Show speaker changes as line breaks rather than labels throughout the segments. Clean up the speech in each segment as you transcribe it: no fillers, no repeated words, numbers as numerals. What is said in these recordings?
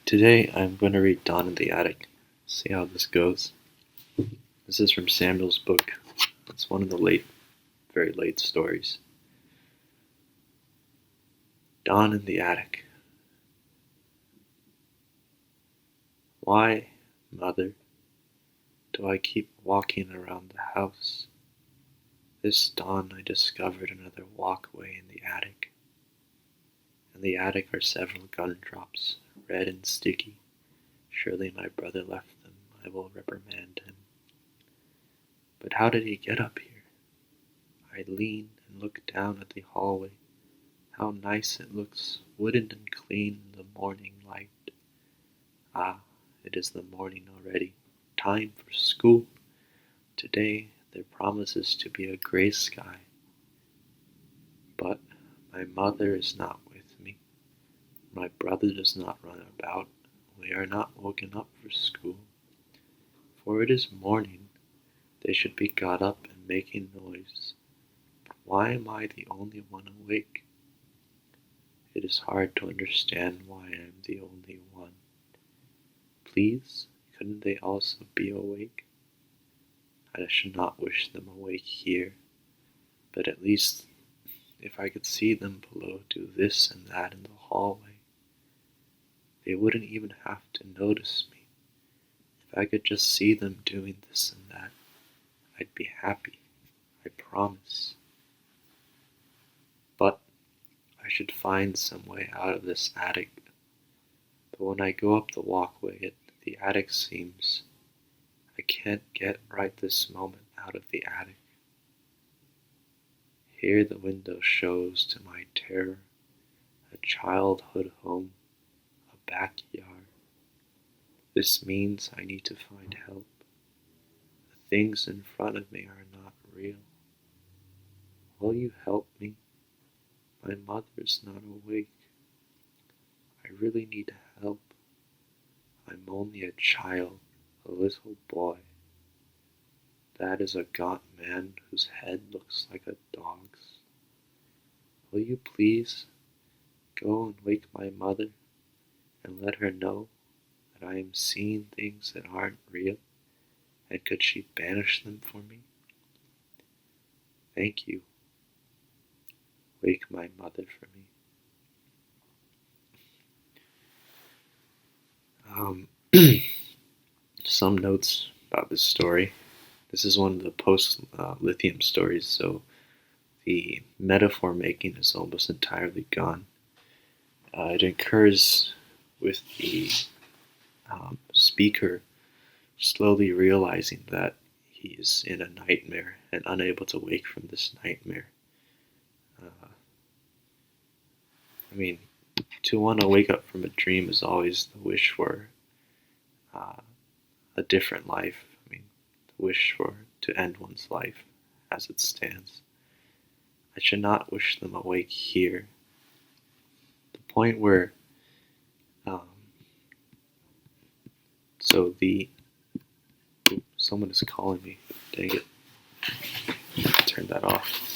Today I'm going to read Dawn in the Attic. See how this goes. This is from Samuel's book. It's one of the very late stories. Dawn in the Attic. Why, Mother, do I keep walking around the house? This dawn I discovered another walkway in the attic. In the attic are several gumdrops, red and sticky. Surely my brother left them. I will reprimand him. But how did he get up here? I lean and look down at the hallway. How nice it looks, wooden and clean in the morning light. Ah, it is the morning already. Time for school. Today there promises to be a gray sky. But my mother is not with me. My brother does not run about. We are not woken up for school. For it is morning. They should be got up and making noise. But why am I the only one awake? It is hard to understand why I am the only one. Please, couldn't they also be awake? I should not wish them awake here, but at least if I could see them below do this and that in the hallway, they wouldn't even have to notice me. If I could just see them doing this and that, I'd be happy, I promise. But I should find some way out of this attic. But when I go up the walkway, the attic seems I can't get right this moment out of the attic. Here the window shows to my terror a childhood home, a backyard. This means I need to find help. The things in front of me are not real. Will you help me? My mother is not awake. I really need help. I'm only a child, a little boy. That is a gaunt man whose head looks like a dog's. Will you please go and wake my mother and let her know that I am seeing things that aren't real, and could she banish them for me? Thank you. Wake my mother for me. Some notes about this story. This is one of the post-lithium stories, so the metaphor making is almost entirely gone. It occurs with the speaker slowly realizing that he is in a nightmare and unable to wake from this nightmare. To want to wake up from a dream is always the wish for a different life. The wish to end one's life as it stands. I should not wish them awake here. The point where someone is calling me. Dang it. Turn that off.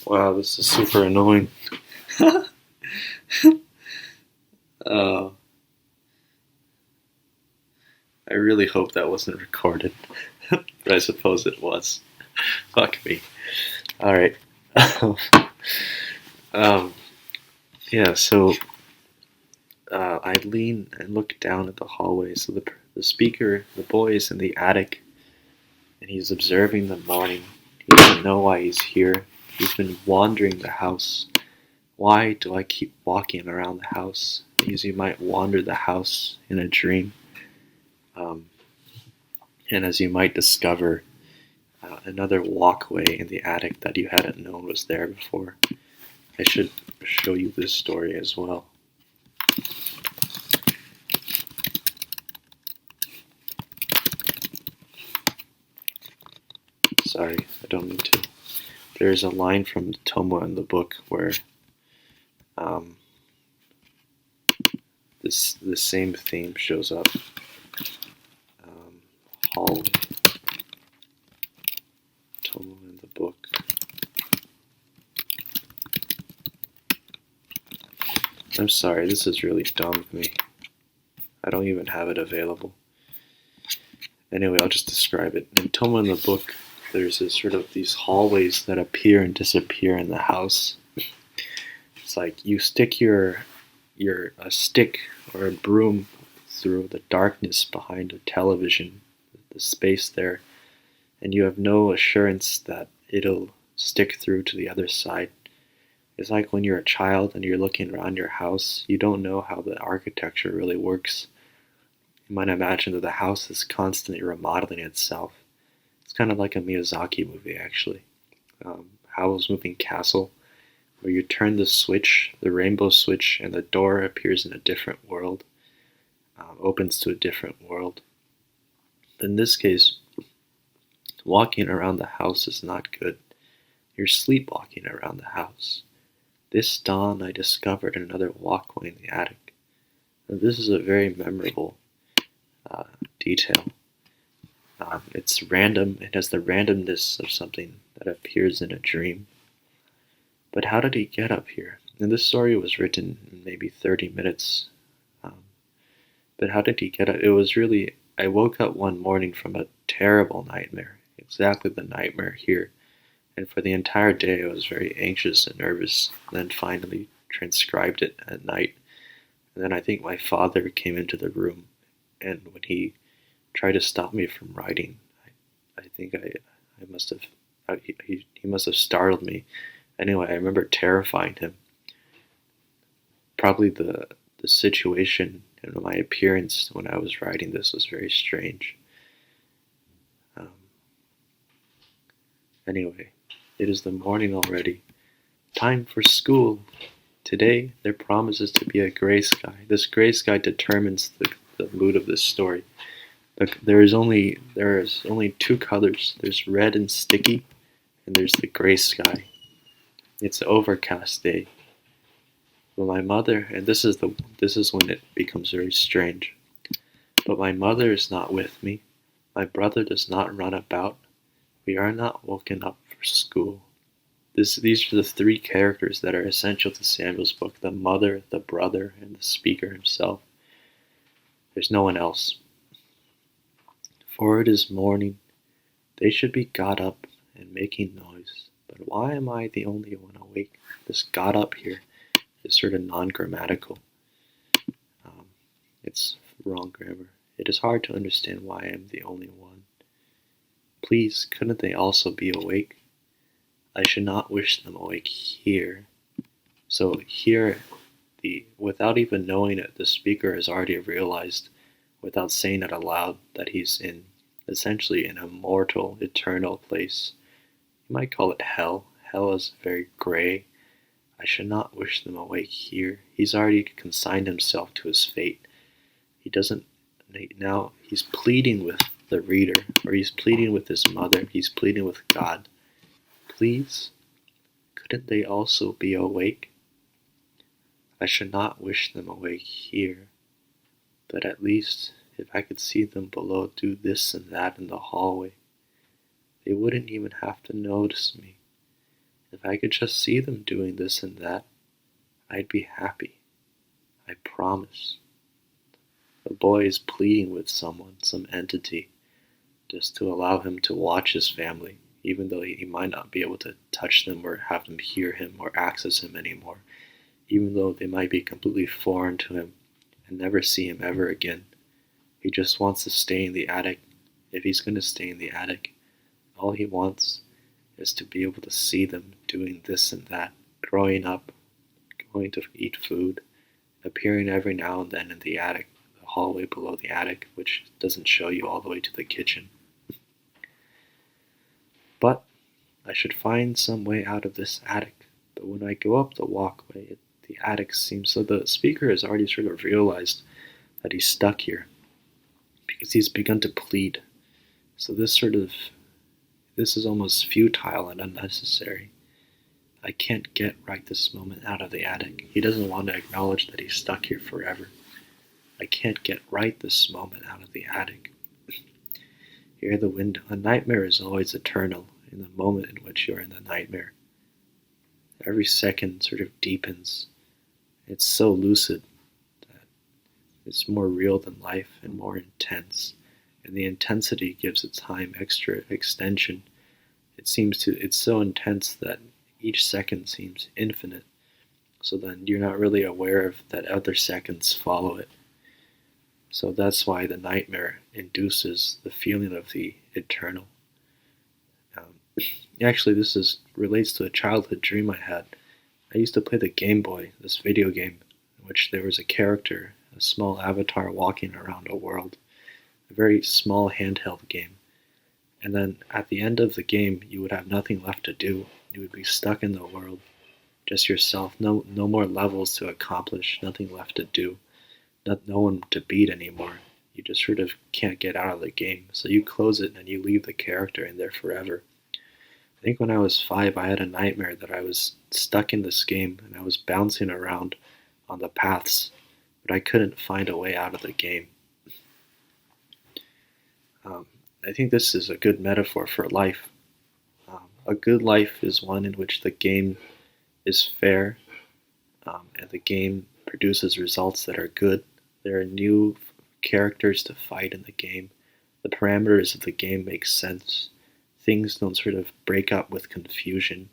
Wow, this is super annoying. I really hope that wasn't recorded, but I suppose it was. Fuck me. Alright. I lean and look down at the hallway. So the speaker, the boy is in the attic, and he's observing the morning. He doesn't know why he's here. He's been wandering the house. Why do I keep walking around the house? Because you might wander the house in a dream. And as you might discover, another walkway in the attic that you hadn't known was there before. I should show you this story as well. Sorry, I don't mean to. There's a line from Tomoe in the book where the same theme shows up. Hallway. Tomo in the book. I'm sorry, this is really dumb of me. I don't even have it available. Anyway, I'll just describe it. In Tomo in the book, there's this sort of these hallways that appear and disappear in the house. It's like you stick a stick or a broom through the darkness behind a television, the space there, and you have no assurance that it'll stick through to the other side. It's like when you're a child and you're looking around your house, you don't know how the architecture really works. You might imagine that the house is constantly remodeling itself. It's kind of like a Miyazaki movie, actually. Howl's Moving Castle, where you turn the switch, the rainbow switch, and the door appears in a different world, opens to a different world. In this case, walking around the house is not good. You're sleepwalking around the house. This dawn I discovered another walkway in the attic. Now, this is a very memorable detail. It's random. It has the randomness of something that appears in a dream. But how did he get up here? And this story was written in maybe 30 minutes. But how did he get up? It was really, I woke up one morning from a terrible nightmare. Exactly the nightmare here. And for the entire day, I was very anxious and nervous. And then finally transcribed it at night. And then I think my father came into the room. And when he tried to stop me from writing, I think I must have, he must have startled me. Anyway, I remember terrifying him. Probably the situation and my appearance when I was writing this was very strange. Anyway, it is the morning already. Time for school. Today, there promises to be a gray sky. This gray sky determines the mood of this story. There is only two colors. There's red and sticky, and there's the gray sky. It's an overcast day. But my mother, and this is when it becomes very strange. But my mother is not with me. My brother does not run about. We are not woken up for school. These are the three characters that are essential to Samuel's book: the mother, the brother, and the speaker himself. There's no one else. For it is morning. They should be got up and making noise. But why am I the only one awake? This got up here is sort of non-grammatical. It's wrong grammar. It is hard to understand why I am the only one. Please, couldn't they also be awake? I should not wish them awake here. So here, without even knowing it, the speaker has already realized, without saying it aloud, that he's essentially in a mortal, eternal place. You might call it hell. Hell is very gray. I should not wish them awake here. He's already consigned himself to his fate. Now he's pleading with the reader, or he's pleading with his mother, he's pleading with God. Please, couldn't they also be awake? I should not wish them awake here, but at least if I could see them below do this and that in the hallway, they wouldn't even have to notice me. If I could just see them doing this and that, I'd be happy. I promise. The boy is pleading with someone, some entity, just to allow him to watch his family, even though he might not be able to touch them or have them hear him or access him anymore, even though they might be completely foreign to him and never see him ever again. He just wants to stay in the attic. If he's going to stay in the attic, all he wants is to be able to see them doing this and that, growing up, going to eat food, appearing every now and then in the attic, the hallway below the attic, which doesn't show you all the way to the kitchen. But I should find some way out of this attic. But when I go up the walkway, the attic seems, so the speaker has already sort of realized that he's stuck here, because he's begun to plead. So this is almost futile and unnecessary. I can't get right this moment out of the attic. He doesn't want to acknowledge that he's stuck here forever. I can't get right this moment out of the attic. Here the window. A nightmare is always eternal in the moment in which you're in the nightmare. Every second sort of deepens. It's so lucid that it's more real than life and more intense. And the intensity gives its time extra extension. It's so intense that each second seems infinite. So then you're not really aware of that other seconds follow it. So that's why the nightmare induces the feeling of the eternal. Actually, relates to a childhood dream I had. I used to play the Game Boy, this video game, in which there was a character, a small avatar walking around a world, a very small handheld game. And then at the end of the game, you would have nothing left to do. You would be stuck in the world, just yourself. No more levels to accomplish, nothing left to do, no one to beat anymore. You just sort of can't get out of the game. So you close it and you leave the character in there forever. I think when I was 5, I had a nightmare that I was stuck in this game and I was bouncing around on the paths, but I couldn't find a way out of the game. I think this is a good metaphor for life. A good life is one in which the game is fair, and the game produces results that are good. There are new characters to fight in the game. The parameters of the game make sense. Things don't sort of break up with confusion.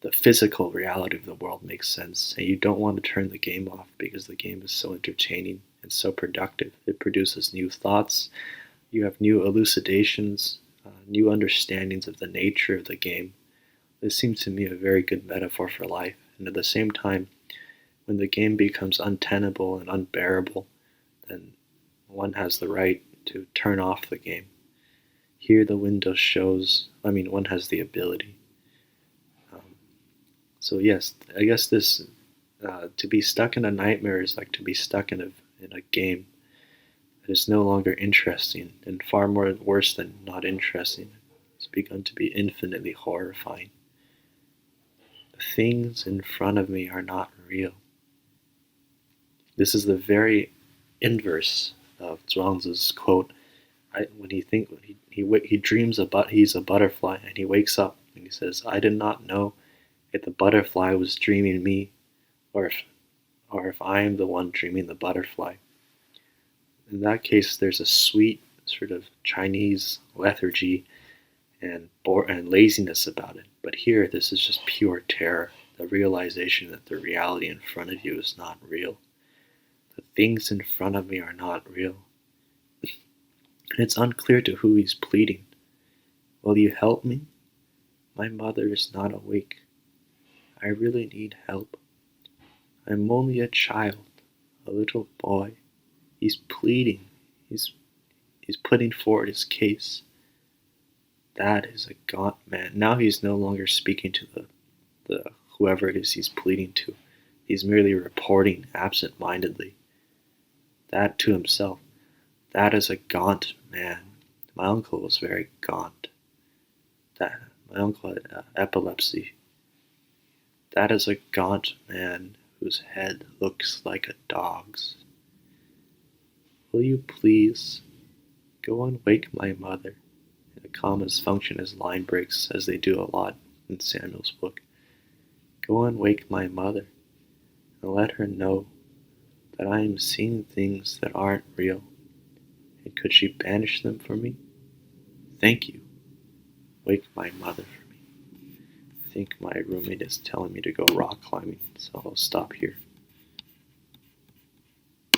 The physical reality of the world makes sense, and you don't want to turn the game off because the game is so entertaining and so productive. It produces new thoughts. You have new elucidations, new understandings of the nature of the game. This seems to me a very good metaphor for life, and at the same time, when the game becomes untenable and unbearable, then one has the right to turn off the game. Here the window one has the ability. So yes, I guess to be stuck in a nightmare is like to be stuck in a game that is no longer interesting and far more worse than not interesting. It's begun to be infinitely horrifying. The things in front of me are not real. This is the very inverse of Zhuangzi's quote. When he dreams about he's a butterfly and he wakes up and he says, "I did not know if the butterfly was dreaming me, or if I am the one dreaming the butterfly." In that case, there's a sweet sort of Chinese lethargy and laziness about it. But here, this is just pure terror, the realization that the reality in front of you is not real. The things in front of me are not real. And it's unclear to who he's pleading. Will you help me? My mother is not awake. I really need help. I'm only a child, a little boy. He's pleading. He's putting forward his case. That is a gaunt man. Now he's no longer speaking to the whoever it is he's pleading to. He's merely reporting absent-mindedly. That to himself. That is a gaunt man. My uncle was very gaunt. My uncle had epilepsy. That is a gaunt man whose head looks like a dog's. Will you please go and wake my mother? And the commas function as line breaks, as they do a lot in Samuel's book. Go and wake my mother, and let her know that I am seeing things that aren't real. And could she banish them for me? Thank you. Wake my mother for me. I think my roommate is telling me to go rock climbing, so I'll stop here.